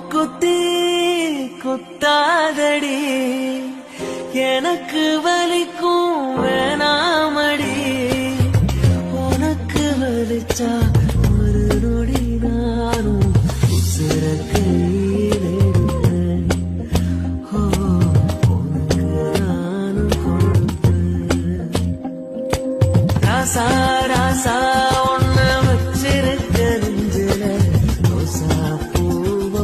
மூக்குத்தி குத்தாதடி எனக்கு வலிக்கும் வேணாமடி உனக்கு வலிச்சா ஒரு நொடி நானும் உசுர கையிலே உனக்கு நானும் கொடுப்பேன் ராசா ராசா ஒன்ன வச்சிருக்க நெஞ்சில ரோசா பூவ